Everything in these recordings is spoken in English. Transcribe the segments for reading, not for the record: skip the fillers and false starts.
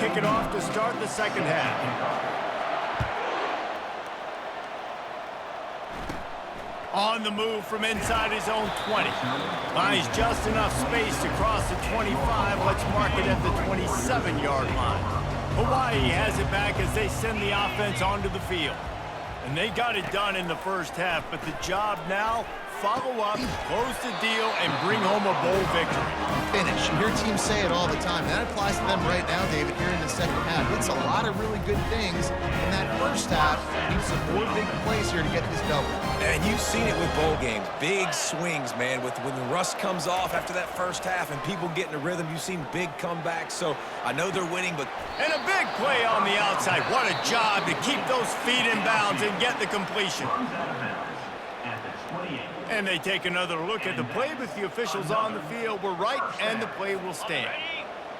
kick it off to start the second half. On the move from inside his own 20. Finds just enough space to cross the 25. Let's mark it at the 27-yard line. Hawaii has it back as they send the offense onto the field. And they got it done in the first half, but the job now, follow up, close the deal, and bring home a bowl victory. Finish. You hear teams say it all the time. That applies to them right now, David, here in the second half. It's a lot of really good things in that first half. Need some more big plays here to get this double. And you've seen it with bowl games. Big swings, man. When the rust comes off after that first half and people get in a rhythm, you've seen big comebacks. So I know they're winning, but... And a big play on the outside. What a job to keep those feet in bounds and get the completion. And they take another look at the play, but the officials on the field were right, and the play will stand.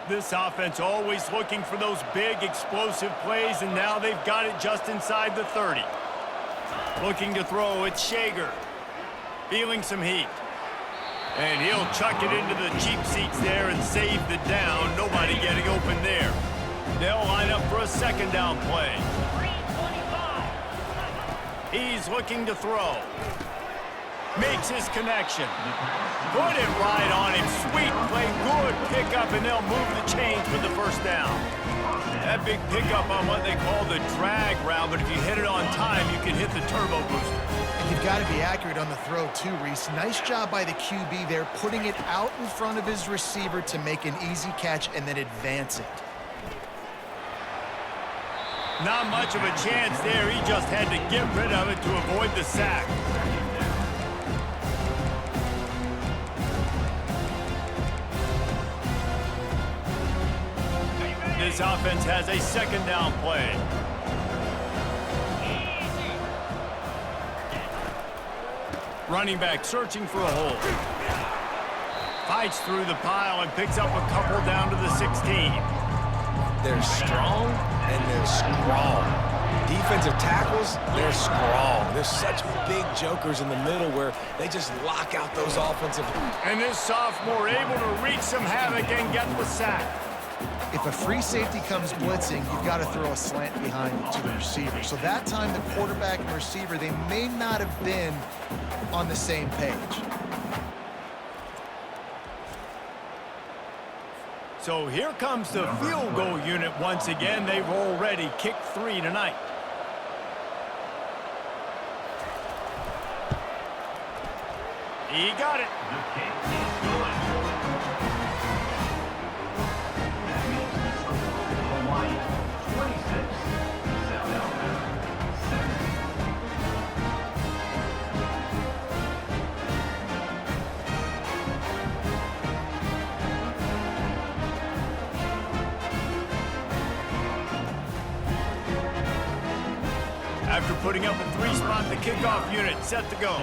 This offense always looking for those big, explosive plays, and now they've got it just inside the 30. Looking to throw, it's Shager. Feeling some heat. And he'll chuck it into the cheap seats there and save the down. Nobody getting open there. They'll line up for a second down play. He's looking to throw. Makes his connection. Put it right on him. Sweet play, good pickup, and they'll move the chains for the first down. That big pickup on what they call the drag route, but if you hit it on time, you can hit the turbo booster. And you've got to be accurate on the throw, too, Reese. Nice job by the QB there, putting it out in front of his receiver to make an easy catch and then advance it. Not much of a chance there. He just had to get rid of it to avoid the sack. This offense has a second down play. Running back searching for a hole. Fights through the pile and picks up a couple down to the 16. They're strong and they're strong. Defensive tackles, they're strong. There's such big jokers in the middle where they just lock out those offensive. And this sophomore able to wreak some havoc and get the sack. If a free safety comes blitzing, you've got to throw a slant behind it to the receiver. So that time, the quarterback and receiver, they may not have been on the same page. So here comes the field goal unit once again. They've already kicked 3 tonight. He got it. After putting up a 3-spot, the kickoff unit set to go.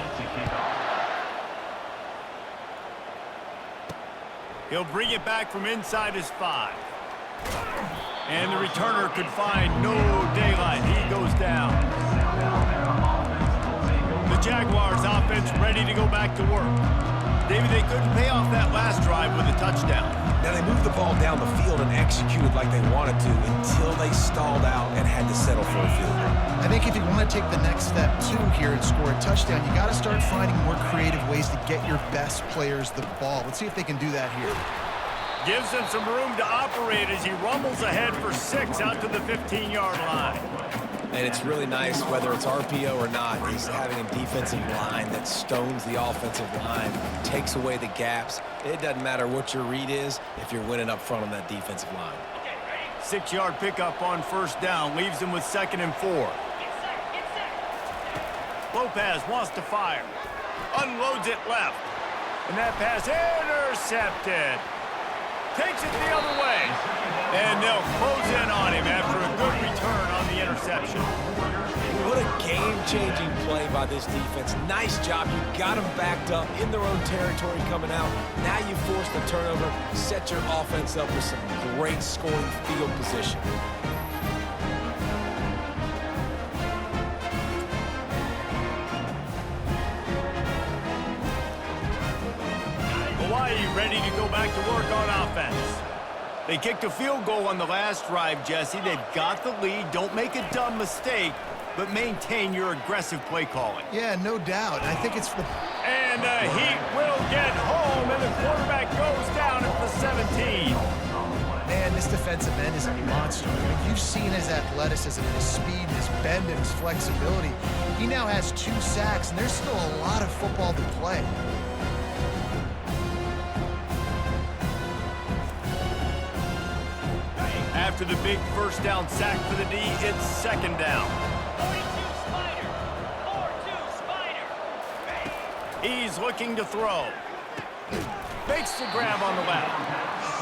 He'll bring it back from inside his 5. And the returner could find no daylight. He goes down. The Jaguars offense ready to go back to work. David, they couldn't pay off that last drive with a touchdown. Now they moved the ball down the field and executed like they wanted to until they stalled out and had to settle for a field goal. I think if you want to take the next step, too, here and score a touchdown, you got to start finding more creative ways to get your best players the ball. Let's see if they can do that here. Gives him some room to operate as he rumbles ahead for 6 out to the 15-yard line. And it's really nice, whether it's RPO or not, he's having a defensive line that stones the offensive line, takes away the gaps. It doesn't matter what your read is if you're winning up front on that defensive line. 6-yard pickup on first down, leaves him with 2nd and 4. Lopez wants to fire. Unloads it left. And that pass intercepted. Takes it the other way. And they'll close in on him after a good return on the interception. What a game-changing play by this defense. Nice job. You got them backed up in their own territory coming out. Now you force the turnover, set your offense up with some great scoring field position. Hawaii ready to go back to work on offense. They kicked a field goal on the last drive, Jesse. They've got the lead. Don't make a dumb mistake, but maintain your aggressive play calling. Yeah, no doubt. I think it's the... And the Heat will get home, and the quarterback goes down at the 17. Man, this defensive end is a monster. I mean, you've seen his athleticism, his speed, his bend, and his flexibility. He now has 2 sacks, and there's still a lot of football to play. After the big first down sack for the D, it's second down. 42 Spider. 4-2 Spider. He's looking to throw. Makes the grab on the left.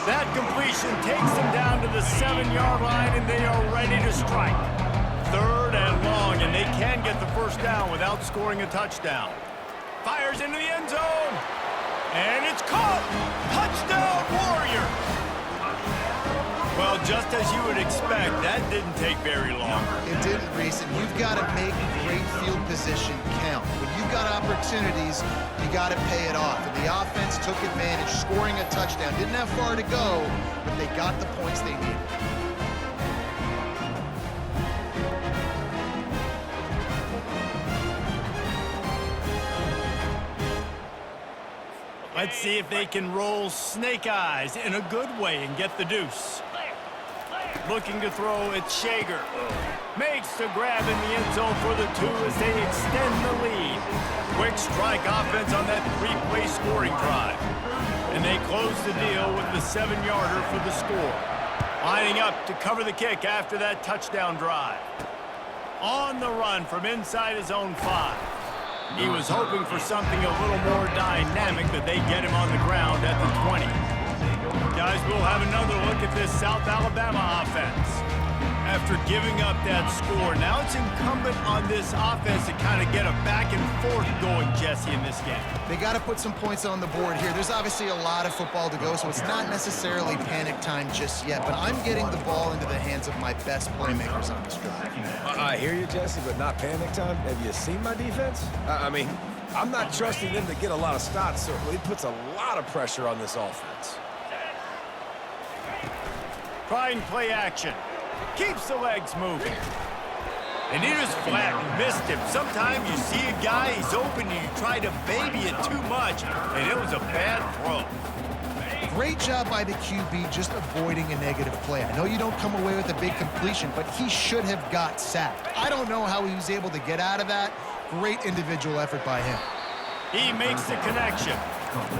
That completion takes them down to the 7-yard line, and they are ready to strike. Third and long, and they can get the first down without scoring a touchdown. Fires into the end zone, and it's caught. Touchdown, Warrior. Well, just as you would expect, that didn't take very long. It didn't, Reese, and you've got to make great field position count. When you've got opportunities, you got to pay it off. And the offense took advantage, scoring a touchdown. Didn't have far to go, but they got the points they needed. Let's see if they can roll snake eyes in a good way and get the deuce. Looking to throw, it's Shager. Makes the grab in the end zone for the 2 as they extend the lead. Quick strike offense on that 3-play scoring drive. And they close the deal with the 7-yarder for the score. Lining up to cover the kick after that touchdown drive. On the run from inside his own 5. He was hoping for something a little more dynamic, but they get him on the ground at the 20. Guys, we'll have another look at this South Alabama offense. After giving up that score, now it's incumbent on this offense to kind of get a back and forth going, Jesse, in this game. They got to put some points on the board here. There's obviously a lot of football to go, so it's not necessarily panic time just yet, but I'm getting the ball into the hands of my best playmakers on this drive. I hear you, Jesse, but not panic time. Have you seen my defense? I mean, I'm not trusting them to get a lot of stops, so it puts a lot of pressure on this offense. Trying play action. Keeps the legs moving. And he just flat missed him. Sometimes you see a guy, he's open, and you try to baby it too much, and it was a bad throw. Great job by the QB just avoiding a negative play. I know you don't come away with a big completion, but he should have got sacked. I don't know how he was able to get out of that. Great individual effort by him. He makes the connection.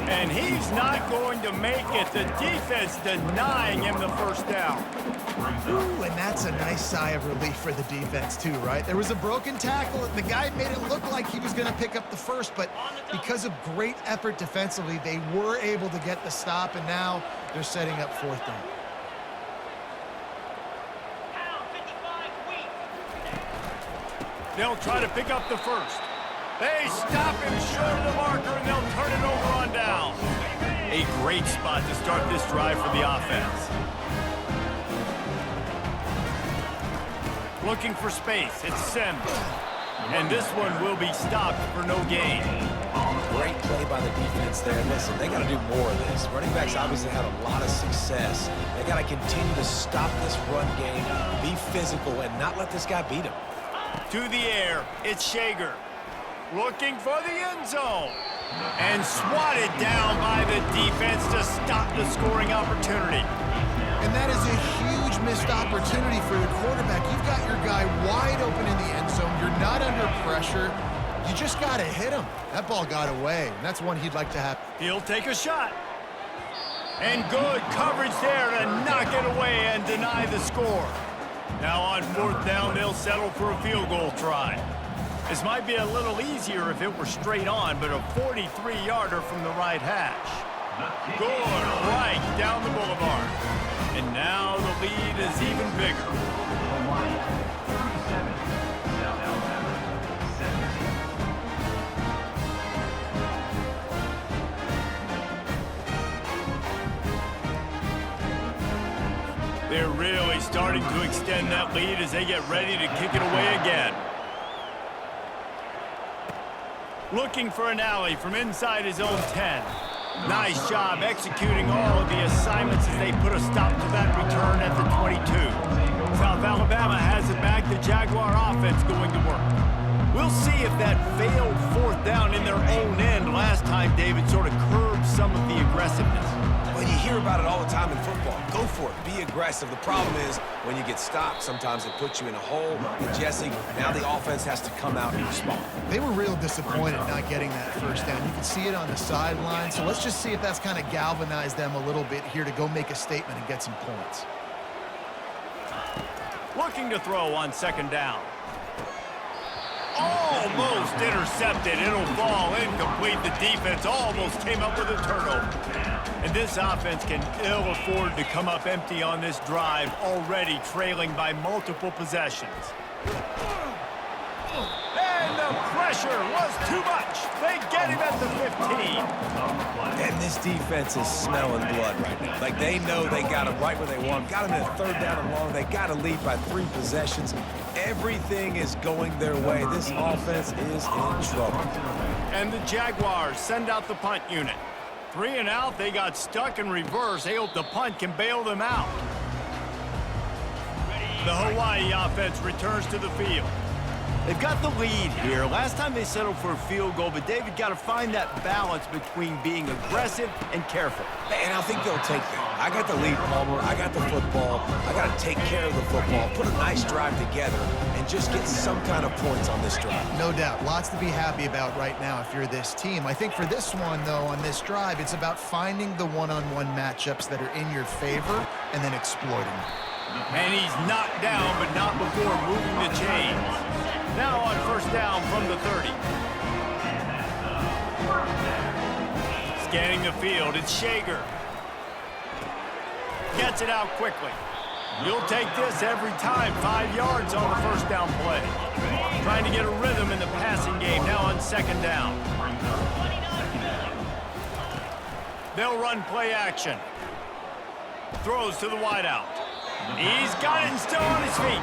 And he's not going to make it. The defense denying him the first down. Ooh, and that's a nice sigh of relief for the defense too, right? There was a broken tackle. The guy made it look like he was going to pick up the first, but because of great effort defensively, they were able to get the stop, and now they're setting up 4th down. They'll try to pick up the first. They stop him short of the marker, and they'll turn it over on down. A great spot to start this drive for the offense. Looking for space. It's Sims. And this one will be stopped for no gain. Great play by the defense there. Listen, they got to do more of this. Running backs obviously had a lot of success. They got to continue to stop this run game, be physical, and not let this guy beat him. To the air, it's Shager. Looking for the end zone. And swatted down by the defense to stop the scoring opportunity. And that is a huge missed opportunity for the quarterback. You've got your guy wide open in the end zone. You're not under pressure. You just got to hit him. That ball got away, and that's one he'd like to have. He'll take a shot. And good coverage there to knock it away and deny the score. Now on 4th down, they'll settle for a field goal try. This might be a little easier if it were straight on, but a 43-yarder from the right hash. Good right down the boulevard. And now the lead is even bigger. They're really starting to extend that lead as they get ready to kick it away again. Looking for an alley from inside his own 10. Nice job executing all of the assignments as they put a stop to that return at the 22. South Alabama has it back. The Jaguar offense going to work. We'll see if that failed fourth down in their own end last time, David, sort of curbed some of the aggressiveness. Well, you hear about it all the time in football. Go for it. Be aggressive. The problem is when you get stopped, sometimes it puts you in a hole. And Jesse, now the offense has to come out and respond. They were real disappointed not getting that first down. You can see it on the sideline. So let's just see if that's kind of galvanized them a little bit here to go make a statement and get some points. Looking to throw on second down. Almost intercepted. It'll fall incomplete. The defense almost came up with a turnover. And this offense can ill afford to come up empty on this drive, already trailing by multiple possessions. And the pressure was too much. They get him at the 15. And this defense is smelling blood right now. Like, they know they got him right where they want him. Got him in a third down and long. They got to lead by 3 possessions. Everything is going their way. This offense is in trouble. And the Jaguars send out the punt unit. 3 and out. They got stuck in reverse. They hope the punt can bail them out. The Hawaii offense returns to the field. They've got the lead here. Last time they settled for a field goal, but David got to find that balance between being aggressive and careful. And I think they'll take that. I got the lead, Palmer. I got the football. I got to take care of the football, put a nice drive together, and just get some kind of points on this drive. No doubt. Lots to be happy about right now if you're this team. I think for this one, though, on this drive, it's about finding the one-on-one matchups that are in your favor and then exploiting them. And he's knocked down, but not before moving the chains. Now on first down from the 30. Scanning the field, it's Shager. Gets it out quickly. You'll take this every time. 5 yards on the first down play. Trying to get a rhythm in the passing game. Now on second down. They'll run play action. Throws to the wideout. He's got it and still on his feet.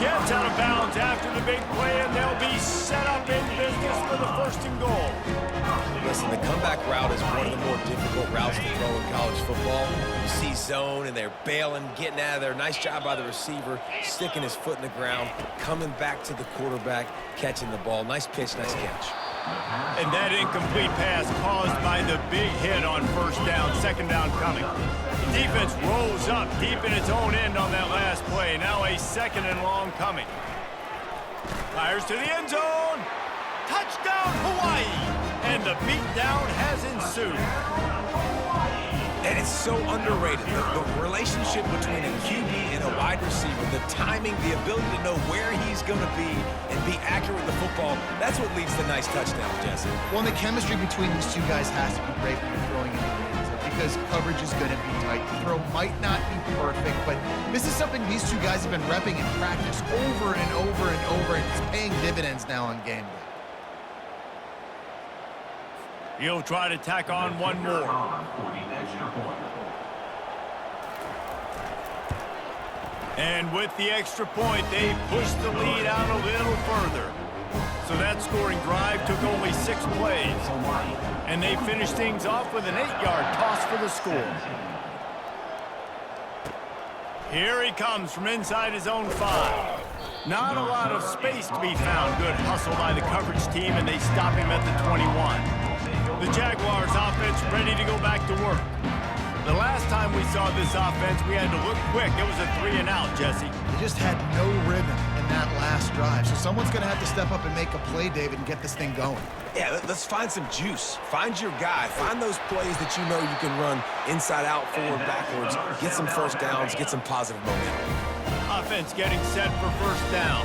Gets out of bounds after the big play, and they'll be set up in business for the first and goal. Listen, the comeback route is one of the more difficult routes to throw in college football. You see zone, and they're bailing, getting out of there. Nice job by the receiver, sticking his foot in the ground, coming back to the quarterback, catching the ball. Nice pitch, nice catch. And that incomplete pass caused by the big hit on first down, second down coming. The defense rolls up deep in its own end on that last play. Now a second and long coming. Fires to the end zone. Touchdown, Hawaii. And the beatdown has ensued. And it's so underrated. The relationship between a QB and a wide receiver, the timing, the ability to know where he's going to be and be accurate with the football, that's what leads to nice touchdowns, Jesse. Well, and the chemistry between these two guys has to be great when you're throwing into the end zone because coverage is going to be tight. The throw might not be perfect, but this is something these two guys have been repping in practice over and over and over, and it's paying dividends now on game day. He'll try to tack on one more. And with the extra point, they pushed the lead out a little further. So that scoring drive took only 6 plays. And they finished things off with an 8-yard toss for the score. Here he comes from inside his own 5. Not a lot of space to be found. Good hustle by the coverage team, and they stop him at the 21. The Jaguars offense ready to go back to work. The last time we saw this offense, we had to look quick. It was a 3 and out, Jesse. They just had no rhythm in that last drive. So someone's going to have to step up and make a play, David, and get this thing going. Yeah, let's find some juice. Find your guy. Find those plays that you know you can run inside out, forward, backwards. Get some first downs. Get some positive momentum. Offense getting set for first down.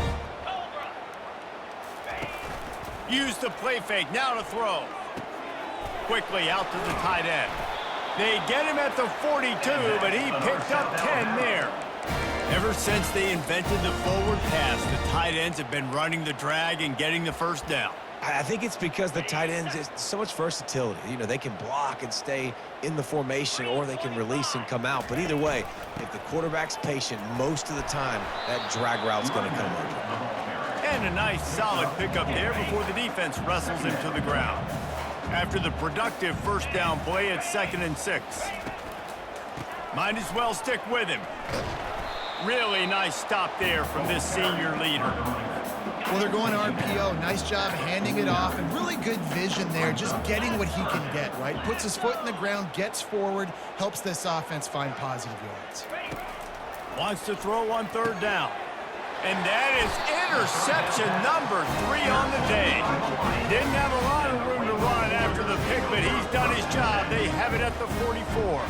Use the play fake. Now to throw. Quickly out to the tight end. They get him at the 42, but he picked up 10 there. Ever since they invented the forward pass, the tight ends have been running the drag and getting the first down. I think it's because the tight ends is so much versatility. You know, they can block and stay in the formation, or they can release and come out. But either way, if the quarterback's patient most of the time, that drag route's going to come over. And a nice solid pickup there before the defense wrestles him to the ground. After the productive first down play, it's 2nd and 6. Might as well stick with him. Really nice stop there from this senior leader. Well, they're going RPO. Nice job handing it off, and really good vision there, just getting what he can get, right? Puts his foot in the ground, gets forward, helps this offense find positive yards. Wants to throw on 3rd down. And that is interception number 3 on the day. Didn't have a lot of room to run after the pick, but he's done his job. They have it at the 44.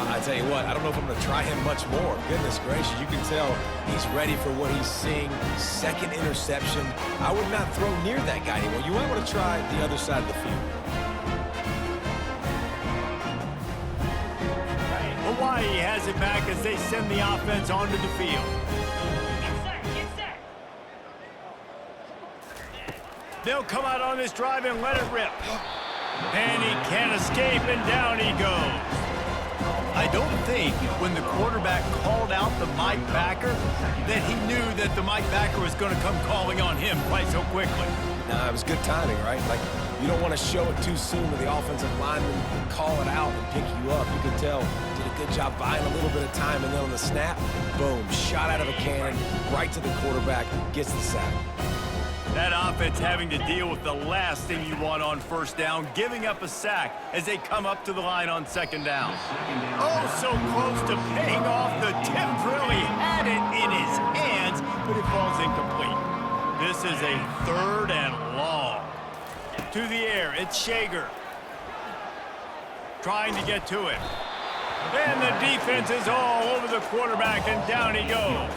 I tell you what, I don't know if I'm going to try him much more. Goodness gracious, you can tell he's ready for what he's seeing. 2nd interception. I would not throw near that guy anymore. You might want to try the other side of the field. Hawaii has it back as they send the offense onto the field. Get set. They'll come out on this drive and let it rip. And he can't escape, and down he goes. I don't think when the quarterback called out the Mike backer that he knew that the Mike backer was going to come calling on him quite so quickly. Nah, it was good timing, right? Like, you don't want to show it too soon with the offensive lineman call it out and pick you up. You can tell did a good job buying a little bit of time, and then on the snap, boom, shot out of a cannon, right to the quarterback, gets the sack. That offense having to deal with the last thing you want on 1st down, giving up a sack as they come up to the line on 2nd down. Oh, so close to paying off. The tip really had it in his hands, but it falls incomplete. This is a 3rd and long. To the air, it's Shager. Trying to get to it. And the defense is all over the quarterback, and down he goes.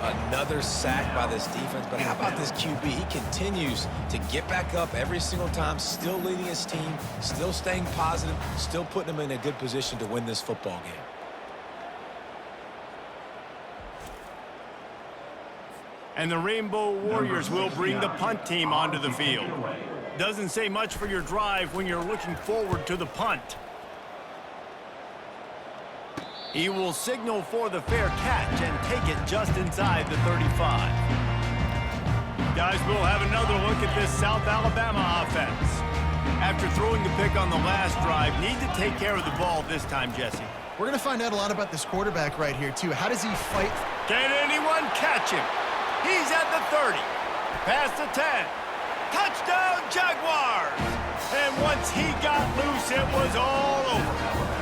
Another sack by this defense, but how about this QB? He continues to get back up every single time, still leading his team, still staying positive, still putting them in a good position to win this football game. And the Rainbow Warriors will bring the punt team onto the field. Doesn't say much for your drive when you're looking forward to the punt. He will signal for the fair catch and take it just inside the 35. Guys, we'll have another look at this South Alabama offense. After throwing the pick on the last drive, need to take care of the ball this time, Jesse. We're going to find out a lot about this quarterback right here, too. How does he fight? Can anyone catch him? He's at the 30. Past the 10. Touchdown, Jaguars! And once he got loose, it was all over.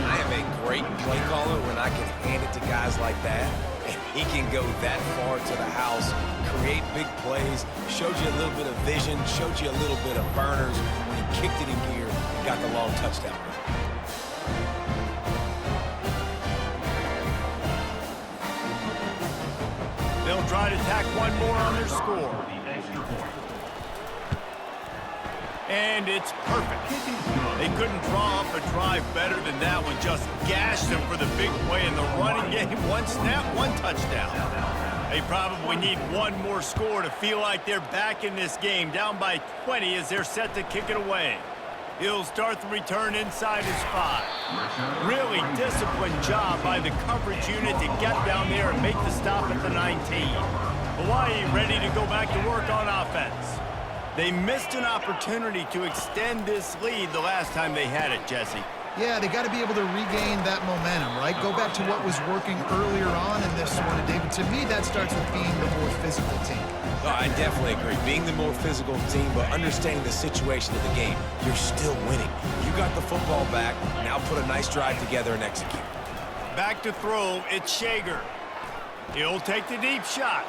I am a great play caller when I can hand it to guys like that. And he can go that far to the house, create big plays, showed you a little bit of vision, showed you a little bit of burners when he kicked it in gear and got the long touchdown run. They'll try to tack one more on their score. And it's perfect. They couldn't draw up a drive better than that one. Just gashed them for the big play in the running game. One snap, one touchdown. They probably need one more score to feel like they're back in this game. Down by 20 as they're set to kick it away. He'll start the return inside his 5. Really disciplined job by the coverage unit to get down there and make the stop at the 19. Hawaii ready to go back to work on offense. They missed an opportunity to extend this lead the last time they had it, Jesse. Yeah, they got to be able to regain that momentum, right? Go back to what was working earlier on in this one, and David, to me, that starts with being the more physical team. Oh, I definitely agree. Being the more physical team, but understanding the situation of the game, you're still winning. You got the football back. Now put a nice drive together and execute. Back to throw, it's Shager. He'll take the deep shot.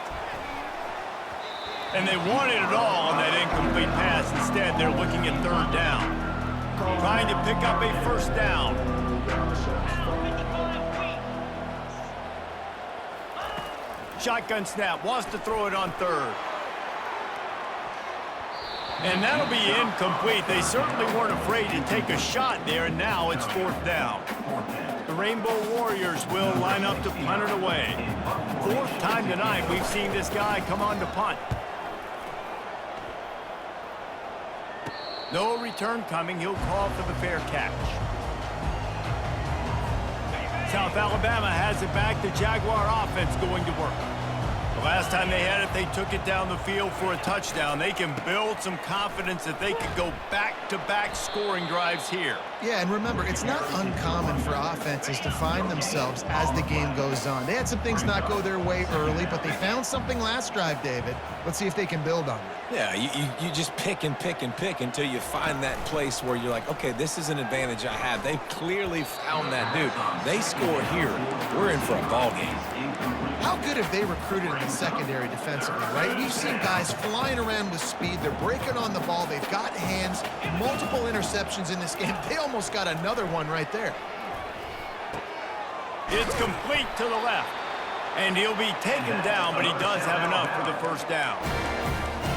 And they wanted it all on that incomplete pass. Instead, they're looking at 3rd down. Trying to pick up a 1st down. Shotgun snap, wants to throw it on 3rd. And that'll be incomplete. They certainly weren't afraid to take a shot there, and now it's 4th down. The Rainbow Warriors will line up to punt it away. 4th time tonight we've seen this guy come on to punt. No return coming. He'll call for the fair catch. South Alabama has it back. The Jaguar offense going to work. The last time they had it, they took it down the field for a touchdown. They can build some confidence that they could go back-to-back scoring drives here. Yeah, and remember, it's not uncommon for offenses to find themselves as the game goes on. They had some things not go their way early, but they found something last drive, David. Let's see if they can build on it. Yeah, you just pick and pick and pick until you find that place where you're like, okay, this is an advantage I have. They clearly found that dude. They score here. We're in for a ball game. How good have they recruited in the secondary defensively, right? We've seen guys flying around with speed. They're breaking on the ball. They've got hands, multiple interceptions in this game. They almost got another one right there. It's complete to the left. And he'll be taken down, but he does have enough for the first down.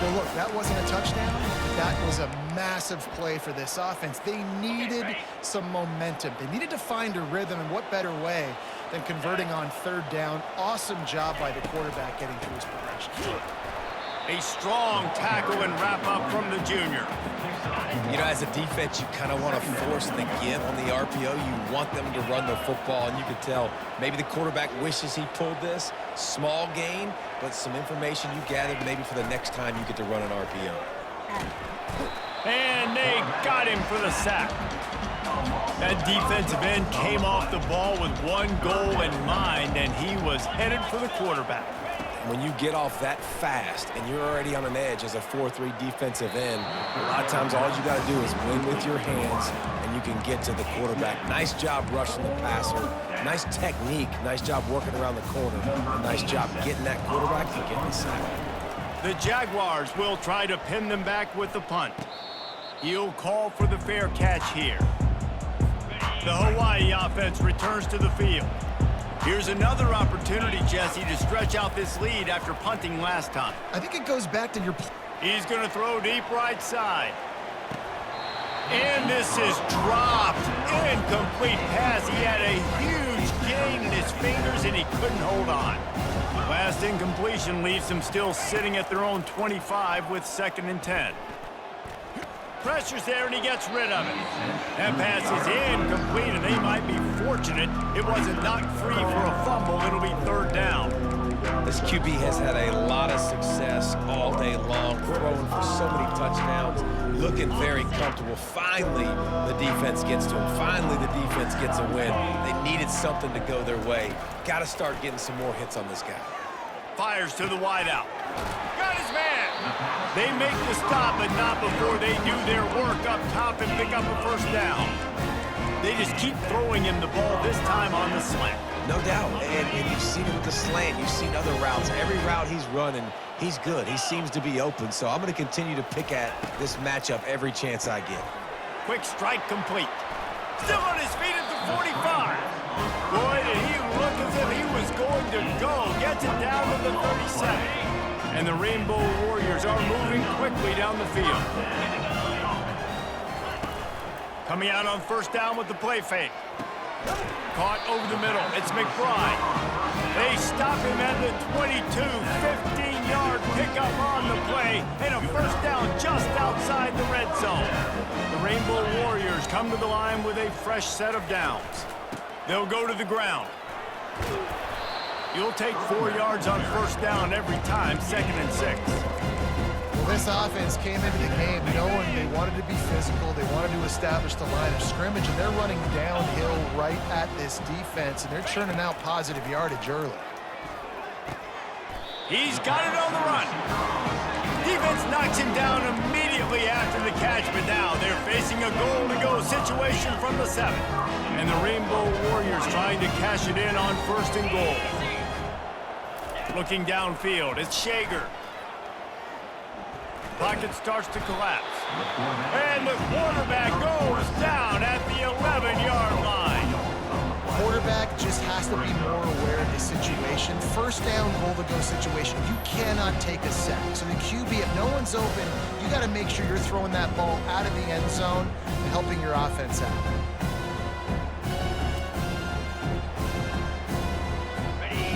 Well, look, that wasn't a touchdown. That was a massive play for this offense. They needed some momentum. They needed to find a rhythm, and what better way than converting on third down. Awesome job by the quarterback getting through his progression. A strong tackle and wrap-up from the junior. You know, as a defense, you kind of want to force the give on the RPO. You want them to run the football, and you can tell maybe the quarterback wishes he pulled this. Small gain, but some information you gathered maybe for the next time you get to run an RPO. And they got him for the sack. That defensive end came off the ball with one goal in mind, and he was headed for the quarterback. When you get off that fast and you're already on an edge as a 4-3 defensive end, a lot of times all you got to do is win with your hands and you can get to the quarterback. Nice job rushing the passer. Nice technique. Nice job working around the corner. And nice job getting that quarterback and getting the sack. The Jaguars will try to pin them back with the punt. He'll call for the fair catch here. The Hawaii offense returns to the field. Here's another opportunity, Jesse, to stretch out this lead after punting last time. I think it goes back to your... He's going to throw deep right side. And this is dropped. Incomplete pass. He had a huge gain in his fingers, and he couldn't hold on. Last incompletion leaves them still sitting at their own 25 with 2nd and 10. Pressure's there, and he gets rid of it. That pass is incomplete, and they might be fortunate it wasn't knocked free for a fumble. It'll be 3rd down. This QB has had a lot of success all day long, throwing for so many touchdowns, looking very comfortable. Finally, the defense gets to him. Finally, the defense gets a win. They needed something to go their way. Got to start getting some more hits on this guy. Fires to the wideout. Got his man. They make the stop, but not before they do their work up top and pick up a 1st down. They just keep throwing him the ball, this time on the slant. No doubt, and you've seen him with the slant. You've seen other routes. Every route he's running, he's good. He seems to be open, so I'm going to continue to pick at this matchup every chance I get. Quick strike complete. Still on his feet at the 45. Boy, did he look as if he was going to go. Gets it down to the 37. And the Rainbow Warriors are moving quickly down the field. Coming out on 1st down with the play fake. Caught over the middle. It's McBride. They stop him at the 22. 15-yard pickup on the play. And a 1st down just outside the red zone. The Rainbow Warriors come to the line with a fresh set of downs. They'll go to the ground. You'll take 4 yards on 1st down every time, 2nd and 6. Well, this offense came into the game knowing they wanted to be physical. They wanted to establish the line of scrimmage, and they're running downhill right at this defense, and they're churning out positive yardage early. He's got it on the run. Defense knocks him down immediately after the catch, but now they're facing a goal-to-go situation from the 7. And the Rainbow Warriors trying to cash it in on 1st and goal. Looking downfield, it's Shager. Pocket starts to collapse. And the quarterback goes down at the 11-yard line. Quarterback just has to be more aware of the situation. 1st down, goal-to-go situation. You cannot take a sack. So the QB, if no one's open, you got to make sure you're throwing that ball out of the end zone and helping your offense out.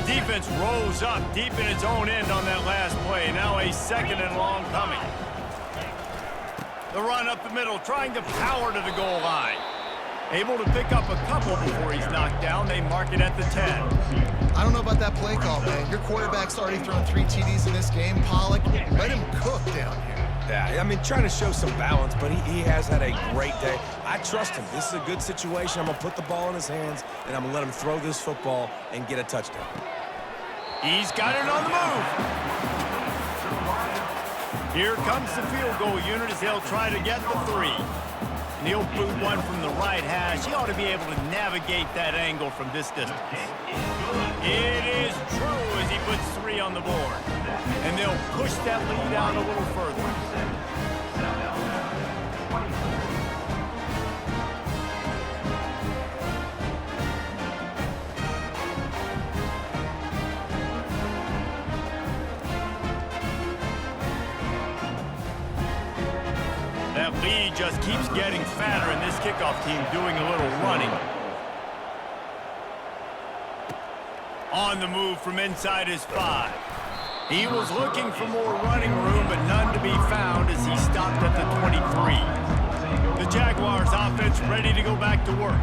Defense rose up deep in its own end on that last play. Now a 2nd and long coming. The run up the middle, trying to power to the goal line. Able to pick up a couple before he's knocked down. They mark it at the 10. I don't know about that play call, man. Your quarterback's already thrown 3 TDs in this game. Pollock, let him cook down here. Yeah, I mean, trying to show some balance, but he has had a great day. I trust him. This is a good situation. I'm going to put the ball in his hands, and I'm going to let him throw this football and get a touchdown. He's got it on the move. Here comes the field goal unit as they'll try to get the 3. And he'll boot one from the right hash. He ought to be able to navigate that angle from this distance. It is true as he puts 3 on the board. And they'll push that lead out a little further. That lead just keeps getting fatter, and this kickoff team doing a little running. On the move from inside his 5. He was looking for more running room, but none to be found as he stopped at the 23. The Jaguars offense ready to go back to work.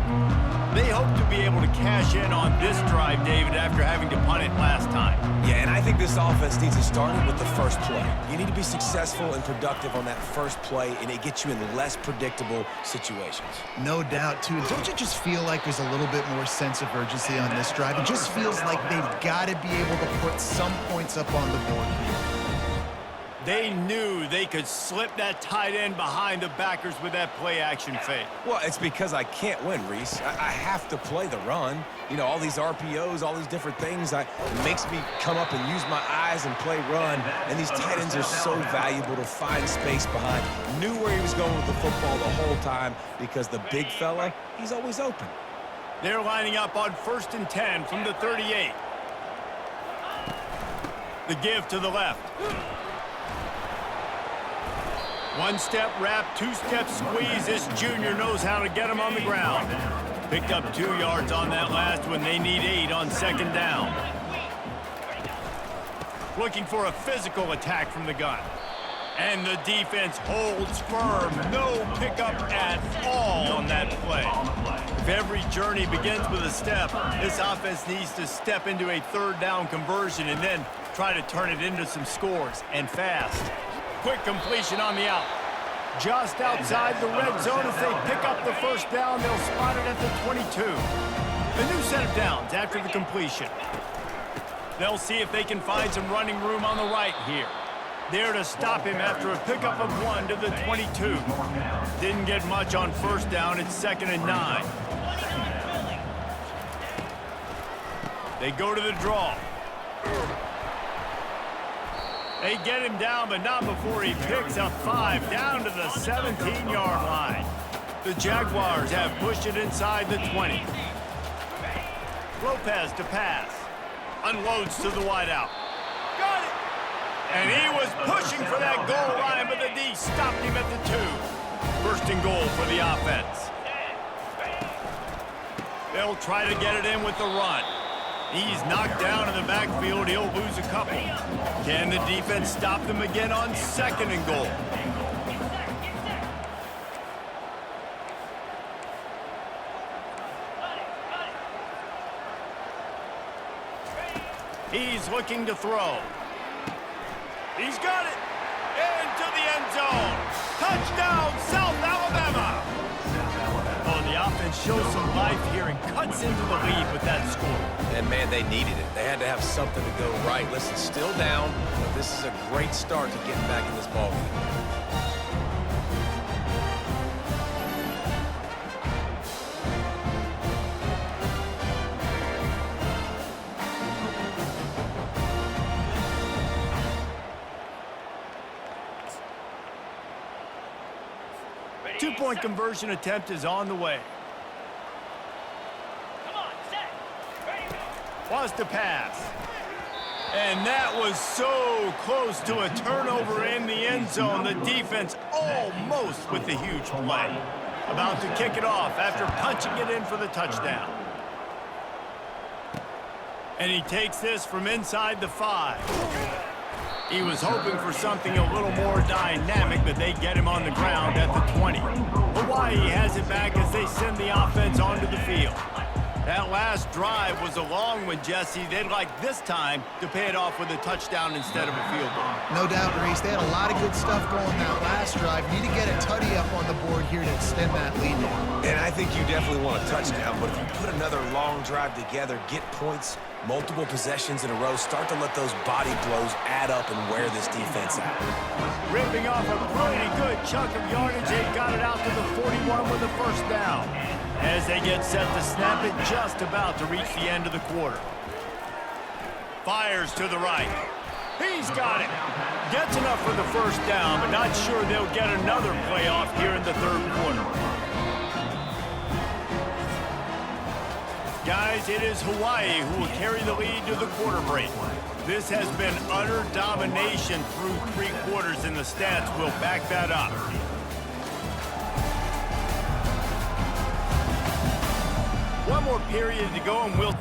They hope to be able to cash in on this drive, David, after having to punt it last time. Yeah, and I think this offense needs to start with the first play. You need to be successful and productive on that first play, and it gets you in less predictable situations. No doubt, too. Don't you just feel like there's a little bit more sense of urgency on this drive? It just feels like they've got to be able to put some points up on the board here. They knew they could slip that tight end behind the backers with that play-action fake. Well, it's because I can't win, Reese. I have to play the run. You know, all these RPOs, all these different things, it makes me come up and use my eyes and play run. And these tight ends are so valuable to find space behind. Knew where he was going with the football the whole time because the big fella, he's always open. They're lining up on 1st and 10 from the 38. The give to the left. One-step wrap, 2-step squeeze. This junior knows how to get him on the ground. Picked up 2 yards on that last one. They need 8 on 2nd down. Looking for a physical attack from the gun. And the defense holds firm. No pickup at all on that play. If every journey begins with a step, this offense needs to step into a 3rd down conversion and then try to turn it into some scores, and fast. Quick completion on the out. Just outside the red zone as they pick up the 1st down. They'll spot it at the 22. A new set of downs after the completion. They'll see if they can find some running room on the right here. There to stop him after a pickup of 1 to the 22. Didn't get much on 1st down. It's 2nd and 9. They go to the draw. They get him down, but not before he picks up 5 down to the 17-yard line. The Jaguars have pushed it inside the 20. Lopez to pass. Unloads to the wideout. Got it! And he was pushing for that goal line, but the D stopped him at the 2. 1st and goal for the offense. They'll try to get it in with the run. He's knocked down in the backfield. He'll lose a couple. Can the defense stop them again on 2nd and goal? He's looking to throw. He's got it. Into the end zone. Touchdown, South Alabama. Oh, the offense shows some life here and cuts into the lead with that score. And, man, they needed it. They had to have something to go right. Listen, still down, but this is a great start to getting back in this ballgame. Two-point conversion attempt is on the way. Come on, set. Ready, go. Was to pass. And that was so close to a turnover in the end zone. The defense almost with the huge play. About to kick it off after punching it in for the touchdown. And he takes this from inside the 5. He was hoping for something a little more dynamic, but they get him on the ground at the 20. Hawaii has it back as they send the offense onto the field. That last drive was a long one, Jesse. They'd like this time to pay it off with a touchdown instead of a field goal. No doubt, Reese. They had a lot of good stuff going that last drive. Need to get a tutty up on the board here to extend that lead now. And I think you definitely want a touchdown, but if you put another long drive together, get points, multiple possessions in a row, start to let those body blows add up and wear this defense out. Ripping off a pretty good chunk of yardage, they got it out to the 41 with a first down. As they get set to snap it, just about to reach the end of the quarter. Fires to the right. He's got it. Gets enough for the first down, but not sure they'll get another play off here in the third quarter. Guys, it is Hawaii who will carry the lead to the quarter break. This has been utter domination through 3 quarters, and the stats will back that up. One more period to go, and we'll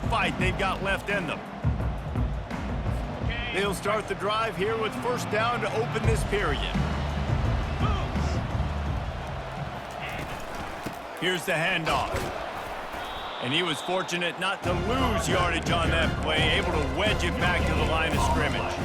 fight they've got left in them. They'll start the drive here with first down to open this period. Here's the handoff. And he was fortunate not to lose yardage on that play, able to wedge it back to the line of scrimmage.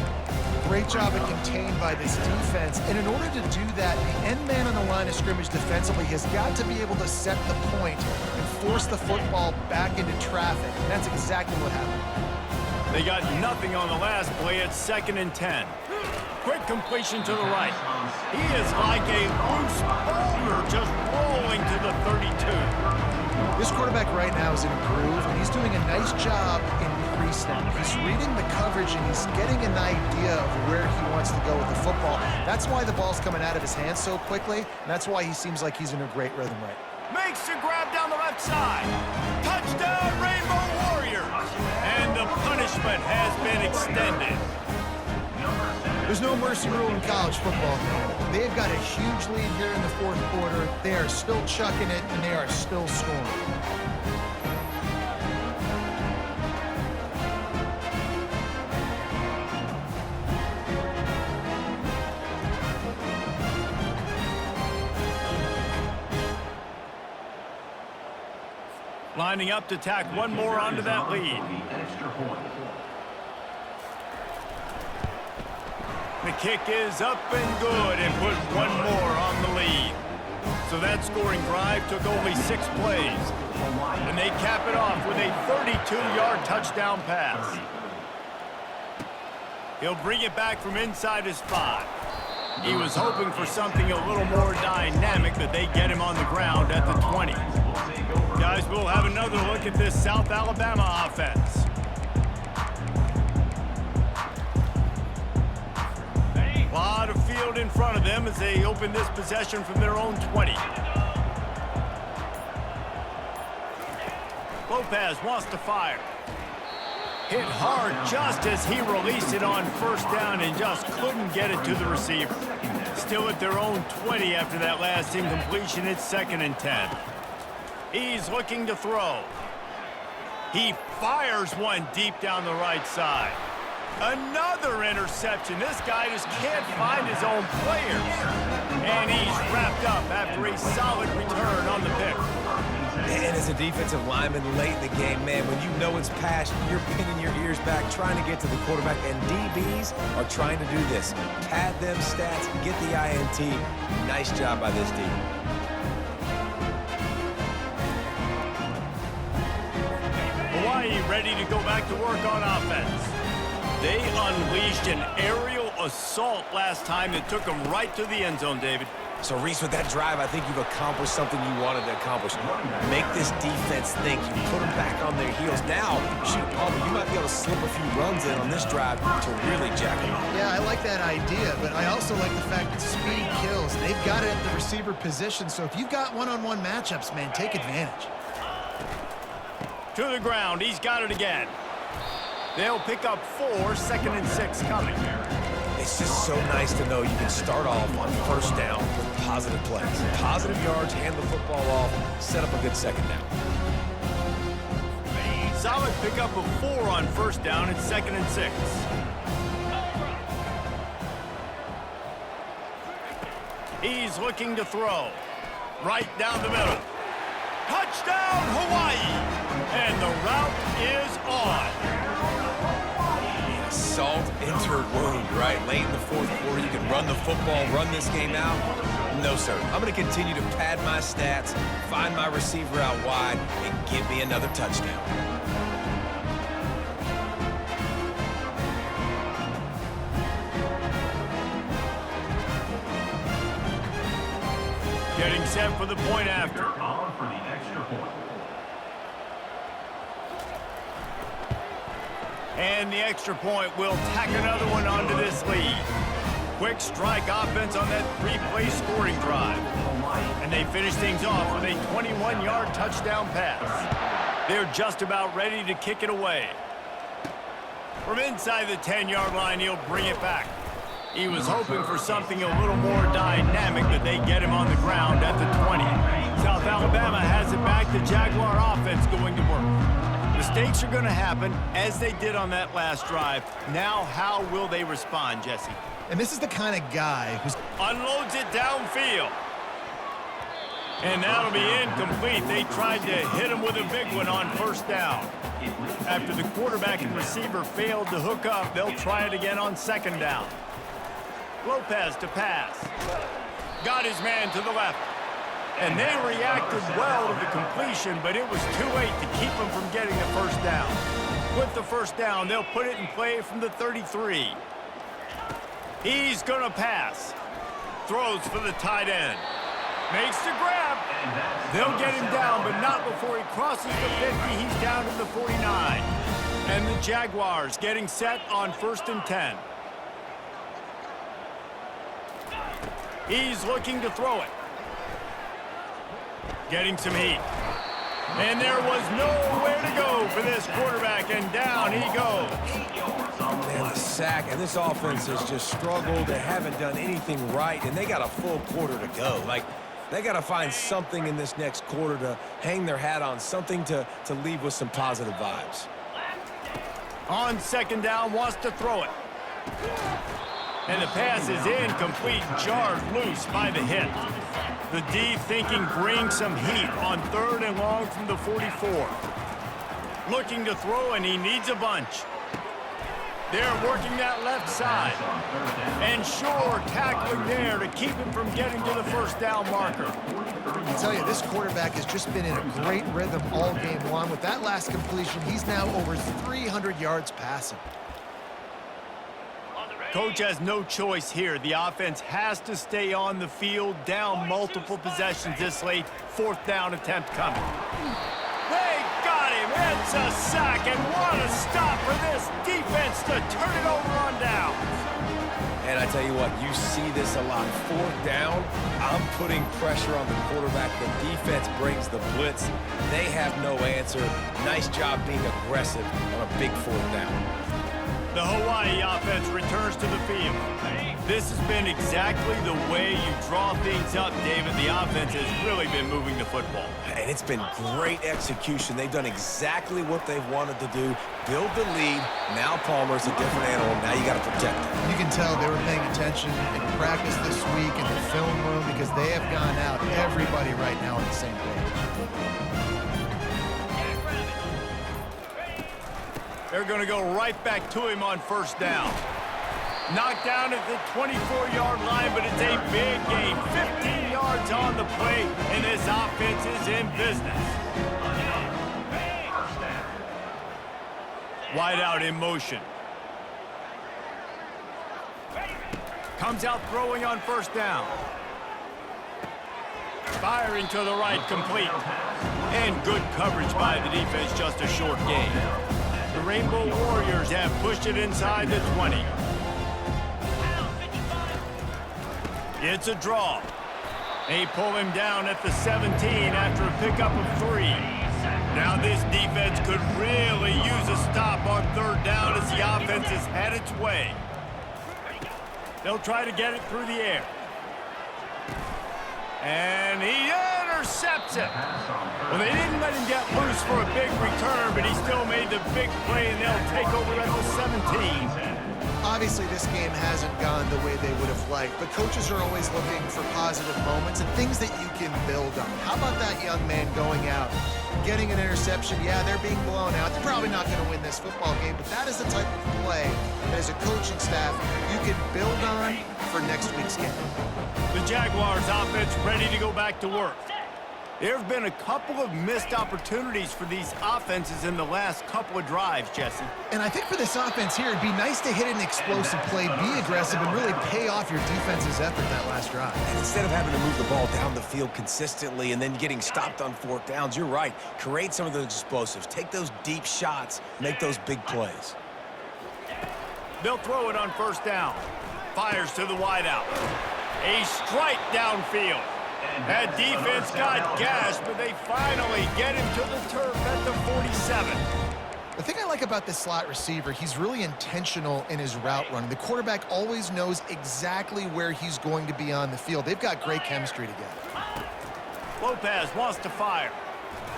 Great job of contained by this defense. And in order to do that, the end man on the line of scrimmage defensively has got to be able to set the point and force the football back into traffic. And that's exactly what happened. They got nothing on the last play at 2nd and 10. Quick completion to the right. He is like a loose boulder just rolling to the 32. This quarterback right now is in a groove, and he's doing a nice job in pre-snap. He's reading the coverage, and he's getting an idea of where he wants to go with the football. That's why the ball's coming out of his hands so quickly, and that's why he seems like he's in a great rhythm right now. Makes the grab down the left side. Touchdown, Rainbow Warriors! And the punishment has been extended. There's no mercy rule in college football, man. They've got a huge lead here in the fourth quarter. They are still chucking it, and they are still scoring. Lining up to tack one more onto that lead. The kick is up and good and put one more on the lead. So that scoring drive took only 6 plays. And they cap it off with a 32-yard touchdown pass. He'll bring it back from inside his 5. He was hoping for something a little more dynamic, but they get him on the ground at the 20. Guys, we'll have another look at this South Alabama offense. A lot of field in front of them as they open this possession from their own 20. Lopez wants to fire. Hit hard just as he released it on first down and just couldn't get it to the receiver. Still at their own 20 after that last incompletion. It's 2nd and 10. He's looking to throw. He fires one deep down the right side. Another interception. This guy just can't find his own players. And he's wrapped up after a solid return on the pick. And as a defensive lineman late in the game, man, when you know it's past, you're pinning your ears back, trying to get to the quarterback, and DBs are trying to do this. Pad them stats, get the INT. Nice job by this D. Hawaii ready to go back to work on offense. They unleashed an aerial assault last time that took them right to the end zone, David. So, Reese, with that drive, I think you've accomplished something you wanted to accomplish. Make this defense think. You put them back on their heels. Now, shoot, Palmer, you might be able to slip a few runs in on this drive to really jack them up. Yeah, I like that idea, but I also like the fact that speed kills. They've got it at the receiver position, so if you've got one-on-one matchups, man, take advantage. To the ground. He's got it again. They'll pick up 4, 2nd and 6 coming. It's just so nice to know you can start off on first down with positive plays. Positive yards, hand the football off, set up a good second down. Solid pickup of 4 on first down at 2nd and 6. He's looking to throw. Right down the middle. Touchdown, Hawaii! And the route is on. Salt entered wound, right? Late in the fourth quarter, you can run the football, run this game out. No, sir. I'm going to continue to pad my stats, find my receiver out wide, and give me another touchdown. Getting set for the point after. And the extra point will tack another one onto this lead. Quick strike offense on that 3-play scoring drive. And they finish things off with a 21-yard touchdown pass. They're just about ready to kick it away. From inside the 10-yard line, he'll bring it back. He was hoping for something a little more dynamic, but they get him on the ground at the 20. South Alabama has it back. The Jaguar offense going to work. The Mistakes are going to happen, as they did on that last drive. Now, how will they respond, Jesse? And this is the kind of guy who's... Unloads it downfield. And that'll be incomplete. They tried to hit him with a big one on first down. After the quarterback and receiver failed to hook up, they'll try it again on second down. Lopez to pass. Got his man to the left. And they reacted well to the completion, but it was too late to keep him from getting the first down. With the first down, they'll put it in play from the 33. He's going to pass. Throws for the tight end. Makes the grab. They'll get him down, but not before he crosses the 50. He's down to the 49. And the Jaguars getting set on 1st and 10. He's looking to throw it. Getting some heat. And there was nowhere to go for this quarterback, and down he goes. Man, a sack, and this offense has just struggled. They haven't done anything right, and they got a full quarter to go. Like, they got to find something in this next quarter to hang their hat on, something to leave with some positive vibes. On second down, wants to throw it. And the pass is incomplete, jarred loose by the hit. The D thinking bring some heat on 3rd and long from the 44. Looking to throw, and he needs a bunch. They're working that left side. And Shore tackling there to keep him from getting to the first down marker. I tell you, this quarterback has just been in a great rhythm all game long. With that last completion, he's now over 300 yards passing. Coach has no choice here. The offense has to stay on the field, down multiple possessions this late. 4th down attempt coming. They got him. It's a sack, and what a stop for this defense to turn it over on down. And I tell you what, you see this a lot. 4th down, I'm putting pressure on the quarterback. The defense brings the blitz. They have no answer. Nice job being aggressive on a big 4th down. The Hawaii offense returns to the field. This has been exactly the way you draw things up, David. The offense has really been moving the football. And it's been great execution. They've done exactly what they've wanted to do. Build the lead. Now Palmer's a different animal. Now you got to protect him. You can tell they were paying attention in practice this week in the film room because they have gone out, everybody right now on the same page. They're going to go right back to him on first down. Knocked down at the 24-yard line, but it's a big gain. 15 yards on the play, and this offense is in business. Wide out in motion. Comes out throwing on first down. Firing to the right, complete. And good coverage by the defense, just a short gain. The Rainbow Warriors have pushed it inside the 20. It's a draw. They pull him down at the 17 after a pickup of 3. Now this defense could really use a stop on 3rd down as the offense has had its way. They'll try to get it through the air. And he intercepts it. Well, they didn't let him get loose for a big return, but he still made the big play, and they'll take over at the 17. Obviously, this game hasn't gone the way they would have liked, but coaches are always looking for positive moments and things that you can build on. How about that young man going out, getting an interception? Yeah, they're being blown out. They're probably not going to win this football game, but that is the type of play that as a coaching staff you can build on for next week's game. The Jaguars offense ready to go back to work. There have been a couple of missed opportunities for these offenses in the last couple of drives, Jesse. And I think for this offense here, it'd be nice to hit an explosive play, be aggressive, and really pay off your defense's effort that last drive. And instead of having to move the ball down the field consistently and then getting stopped on 4th downs, you're right. Create some of those explosives. Take those deep shots. Make those big plays. They'll throw it on first down. Fires to the wideout. A strike downfield. That defense got gashed, but they finally get him to the turf at the 47. The thing I like about this slot receiver, he's really intentional in his route running. The quarterback always knows exactly where he's going to be on the field. They've got great chemistry together. Lopez wants to fire.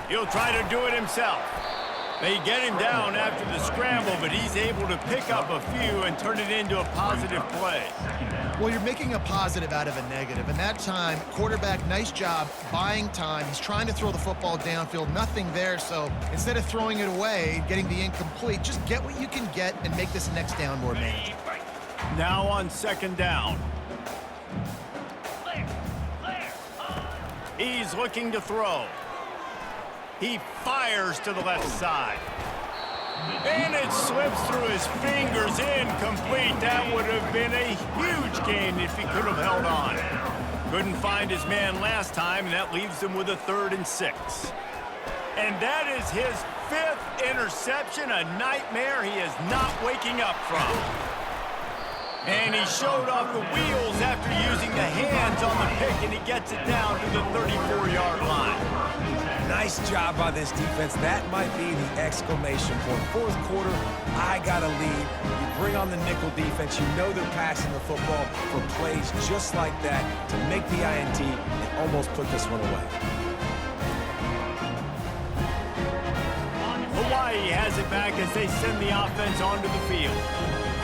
He'll try to do it himself. They get him down after the scramble, but he's able to pick up a few and turn it into a positive play. Well, you're making a positive out of a negative, and that time, quarterback, nice job buying time. He's trying to throw the football downfield, nothing there, so instead of throwing it away, getting the incomplete, just get what you can get and make this next down more manageable. Now on second down. He's looking to throw. He fires to the left side. And it slips through his fingers, incomplete. That would have been a huge gain if he could have held on. Couldn't find his man last time, and that leaves him with a 3rd and 6. And that is his 5th interception, a nightmare he is not waking up from. And he showed off the wheels after using the hands on the pick, and he gets it down to the 34-yard line. Nice job by this defense. That might be the exclamation point. Fourth quarter, I got a lead. You bring on the nickel defense. You know they're passing the football for plays just like that to make the INT and almost put this one away. Hawaii has it back as they send the offense onto the field.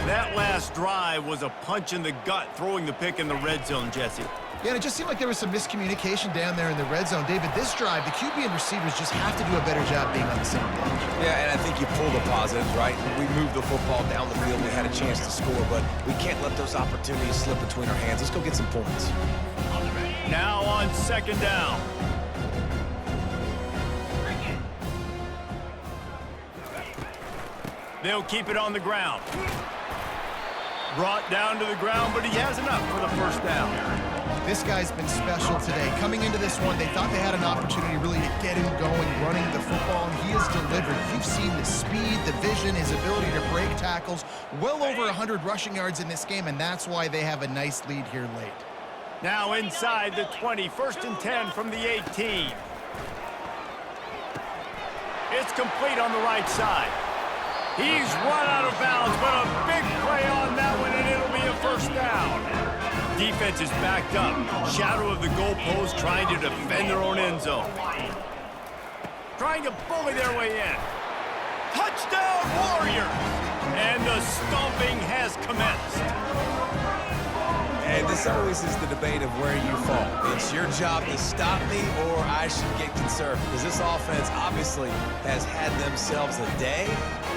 That last drive was a punch in the gut, throwing the pick in the red zone, Jesse. Yeah, and it just seemed like there was some miscommunication down there in the red zone. David, this drive, the QB and receivers just have to do a better job being on the same page. Yeah, and I think you pull the positives, right? We moved the football down the field. We had a chance to score, but we can't let those opportunities slip between our hands. Let's go get some points. Now on second down. They'll keep it on the ground. Brought down to the ground, but he has enough for the first down. This guy's been special today. Coming into this one, they thought they had an opportunity really to get him going, running the football, and he has delivered. You've seen the speed, the vision, his ability to break tackles. Well over 100 rushing yards in this game, and that's why they have a nice lead here late. Now inside the 20, 1st and 10 from the 18. It's complete on the right side. He's run out of bounds, but a big play on that one, and it'll be a first down. Defense is backed up. Shadow of the goalpost, trying to defend their own end zone. Trying to bully their way in. Touchdown, Warriors! And the stomping has commenced. And this always is the debate of where you fall. It's your job to stop me, or I should get conservative. Because this offense obviously has had themselves a day,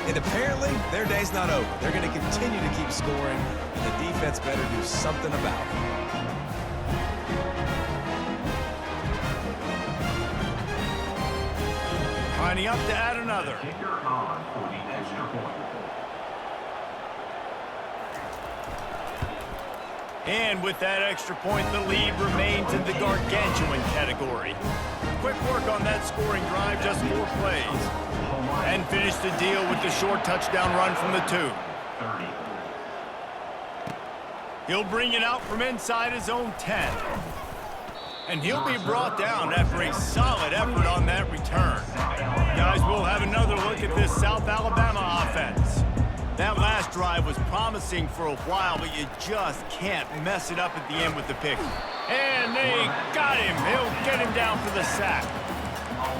and apparently their day's not over. They're going to continue to keep scoring, and the defense better do something about it. Lining up to add another. And with that extra point, the lead remains in the gargantuan category. Quick work on that scoring drive, just 4 plays. And finish the deal with the short touchdown run from the 2. He'll bring it out from inside his own 10. And he'll be brought down after a solid effort on that return. Guys, we'll have another look at this South Alabama offense. That last drive was promising for a while, but you just can't mess it up at the end with the pick. And they got him. He'll get him down for the sack.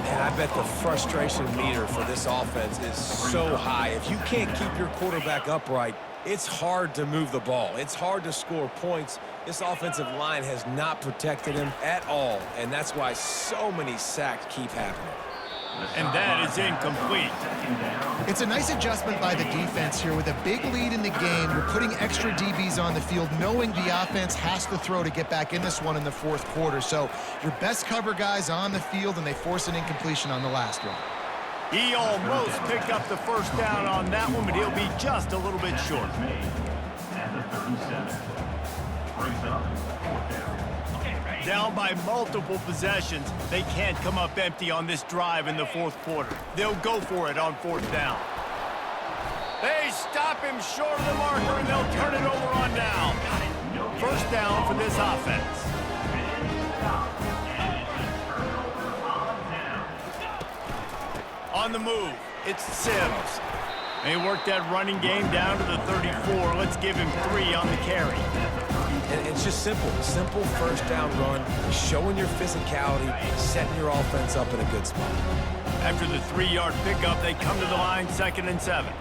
Man, I bet the frustration meter for this offense is so high. If you can't keep your quarterback upright, it's hard to move the ball. It's hard to score points. This offensive line has not protected him at all, and that's why so many sacks keep happening. And that is incomplete. It's a nice adjustment by the defense here. With a big lead in the game, you're putting extra DBs on the field, knowing the offense has to throw to get back in this one in the 4th quarter. So your best cover guys on the field, and they force an incompletion on the last one. He almost picked up the first down on that one, but he'll be just a little bit short. Down by multiple possessions, they can't come up empty on this drive in the 4th quarter. They'll go for it on 4th down. They stop him short of the marker, and they'll turn it over on down. First down for this offense. On the move, it's Sims. They work that running game down to the 34. Let's give him 3 on the carry. And it's just simple. Simple first down run, showing your physicality, setting your offense up in a good spot. After the 3-yard pickup, they come to the line, 2nd and 7.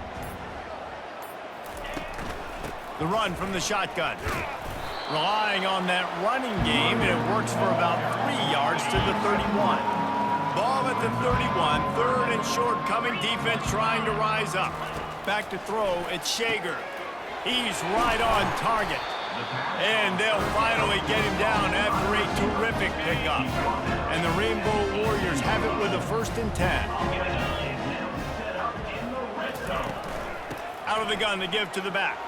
The run from the shotgun. Relying on that running game, and it works for about 3 yards to the 31. Ball at the 31, 3rd and short coming, defense trying to rise up. Back to throw, it's Shager. He's right on target. And they'll finally get him down after a terrific pickup. And the Rainbow Warriors have it with a 1st and 10. Out of the gun to give to the back.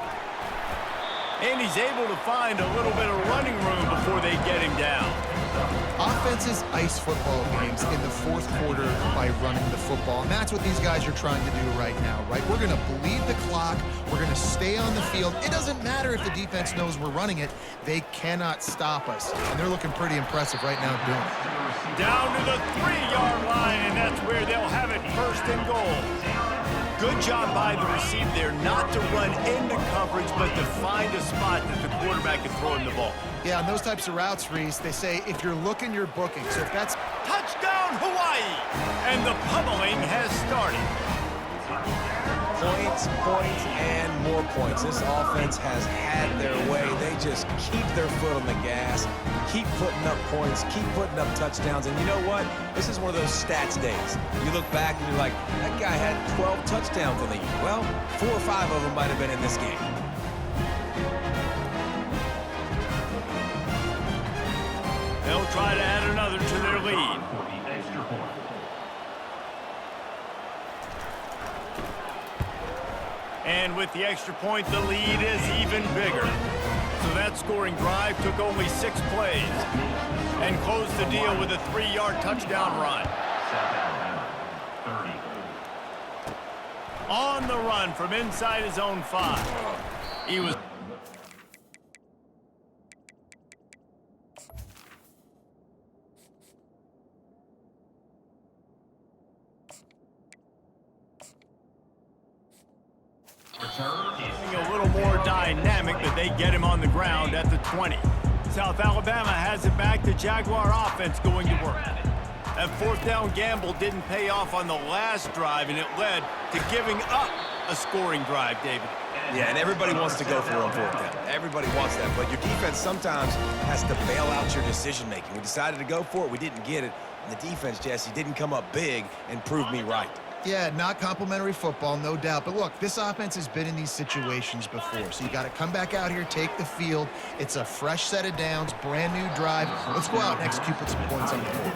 And he's able to find a little bit of running room before they get him down. Offenses ice football games in the 4th quarter by running the football, and that's what these guys are trying to do right now, right? We're going to bleed the clock. We're going to stay on the field. It doesn't matter if the defense knows we're running it. They cannot stop us, and they're looking pretty impressive right now doing it. Down to the 3-yard line, and that's where they'll have it 1st and goal. Good job by the receiver there, not to run into coverage, but to find a spot that the quarterback can throw him the ball. Yeah, on those types of routes, Reese, they say if you're looking, you're booking. So if that's... Touchdown, Hawaii! And the pummeling has started. Points, points, and more points. This offense has had their way. They just keep their foot on the gas, keep putting up points, keep putting up touchdowns. And you know what? This is one of those stats days. You look back and you're like, that guy had 12 touchdowns in the year. Well, 4 or 5 of them might have been in this game. They'll try to add another to their lead. And with the extra point, the lead is even bigger. So that scoring drive took only 6 plays and closed the deal with a 3-yard touchdown run. On the run from inside his own 5. He was... a little more dynamic, but they get him on the ground at the 20. South Alabama has it back. The Jaguar offense going to work. That 4th down gamble didn't pay off on the last drive, and it led to giving up a scoring drive, David. Yeah, and everybody wants to go for it on 4th down. Everybody wants that, but your defense sometimes has to bail out your decision-making. We decided to go for it. We didn't get it. And the defense, Jesse, didn't come up big and prove me right. Yeah, not complimentary football, no doubt. But look, this offense has been in these situations before. So you got to come back out here, take the field. It's a fresh set of downs, brand new drive. Let's go out and execute, put some points on the board.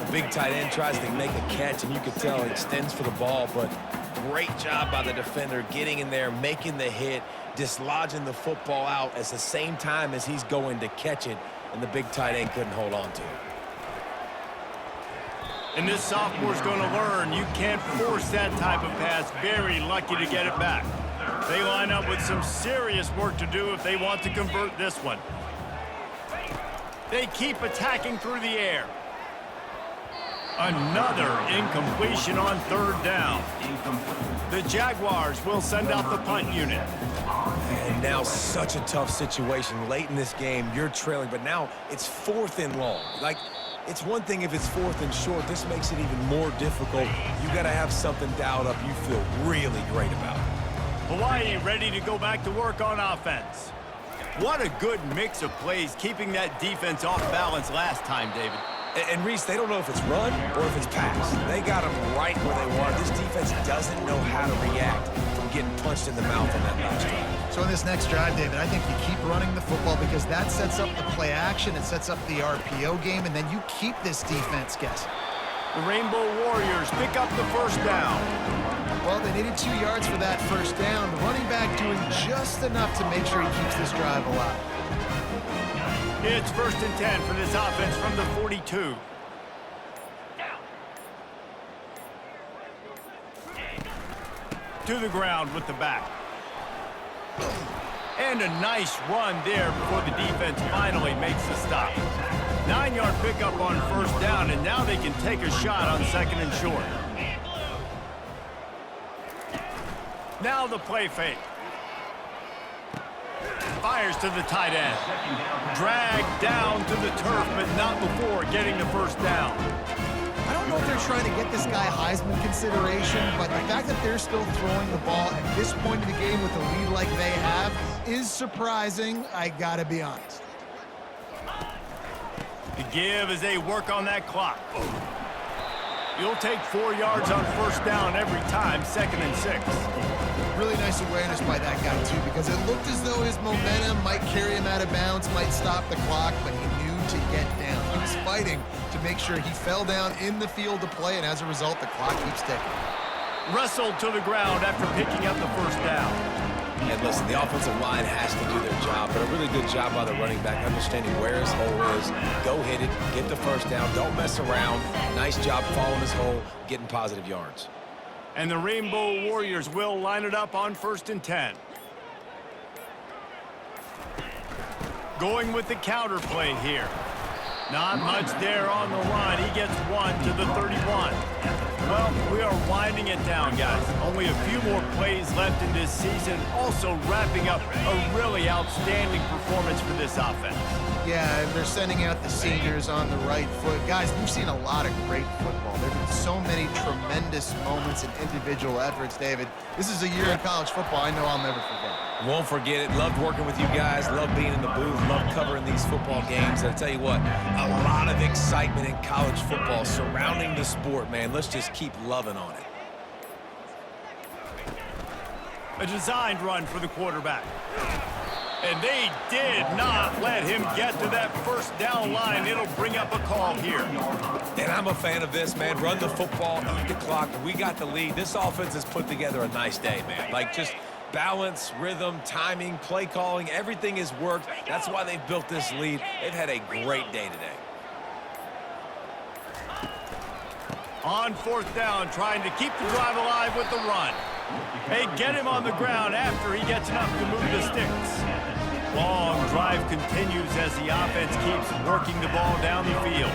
The big tight end tries to make a catch, and you can tell it extends for the ball, but great job by the defender getting in there, making the hit, dislodging the football out at the same time as he's going to catch it, and the big tight end couldn't hold on to it. And this sophomore's going to learn you can't force that type of pass. Very lucky to get it back. They line up with some serious work to do if they want to convert this one. They keep attacking through the air. Another incompletion on 3rd down. The Jaguars will send out the punt unit. And now such a tough situation. Late in this game, you're trailing, but now it's 4th and long. Like, it's one thing if it's 4th and short. This makes it even more difficult. You got to have something dialed up you feel really great about. Hawaii ready to go back to work on offense. What a good mix of plays, keeping that defense off balance last time, David. And Reese, they don't know if it's run or if it's pass. They got them right where they want. This defense doesn't know how to react from getting punched in the mouth on that last drive. So in this next drive, David, I think you keep running the football because that sets up the play action, it sets up the RPO game, and then you keep this defense guessing. The Rainbow Warriors pick up the 1st down. Well, they needed 2 yards for that 1st down. The running back doing just enough to make sure he keeps this drive alive. It's 1st and 10 for this offense from the 42. To the ground with the back. And a nice run there before the defense finally makes the stop. 9-yard pickup on 1st down, and now they can take a shot on 2nd and short. Now the play fake. fires to the tight end. Dragged down to the turf, but not before getting the first down. I don't know if they're trying to get this guy Heisman consideration, but the fact that they're still throwing the ball at this point in the game with a lead like they have is surprising, I gotta be honest. The give as they work on that clock. You'll take 4 yards on first down every time, 2nd and 6. Really nice awareness by that guy, too, because it looked as though his momentum might carry him out of bounds, might stop the clock, but he knew to get down. He was fighting to make sure he fell down in the field to play, and as a result, the clock keeps ticking. Wrestled to the ground after picking up the first down. And listen, the offensive line has to do their job, but a really good job by the running back, understanding where his hole is. Go hit it, get the first down, don't mess around. Nice job following his hole, getting positive yards. And the Rainbow Warriors will line it up on 1st and 10. Going with the counter play here. Not much there on the line. He gets 1 to the 31. Well, we are winding it down, guys. Only a few more plays left in this season. Also wrapping up a really outstanding performance for this offense. Yeah, and they're sending out the seniors on the right foot. Guys, we've seen a lot of great football. There have been so many tremendous moments and individual efforts, David. This is a year in college football I know I'll never forget. Won't forget it. Loved working with you guys. Loved being in the booth. Loved covering these football games. And I tell you what, a lot of excitement in college football surrounding the sport, man. Let's just keep loving on it. A designed run for the quarterback. And they did not let him get to that first down line. It'll bring up a call here. And I'm a fan of this, man. Run the football, eat the clock. We got the lead. This offense has put together a nice day, man. Like, just balance, rhythm, timing, play calling, everything has worked. That's why they've built this lead. They've had a great day today. On 4th down, trying to keep the drive alive with the run. They get him on the ground after he gets enough to move the sticks. Long drive continues as the offense keeps working the ball down the field.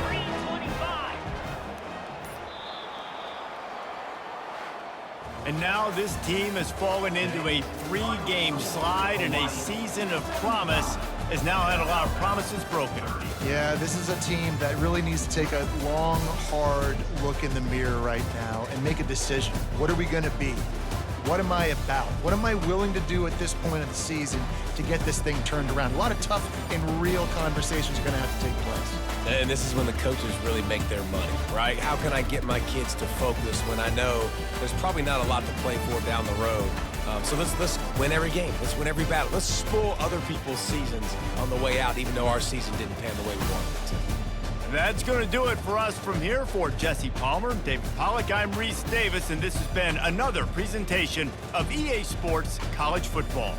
And now this team has fallen into a 3-game slide, and a season of promise has now had a lot of promises broken. Yeah, this is a team that really needs to take a long, hard look in the mirror right now and make a decision. What are we going to be? What am I about? What am I willing to do at this point of the season to get this thing turned around? A lot of tough and real conversations are going to have to take place. And this is when the coaches really make their money, right? How can I get my kids to focus when I know there's probably not a lot to play for down the road? So let's win every game. Let's win every battle. Let's spoil other people's seasons on the way out, even though our season didn't pan the way we wanted it to. That's going to do it for us from here. For Jesse Palmer, David Pollack, I'm Reese Davis, and this has been another presentation of EA Sports College Football.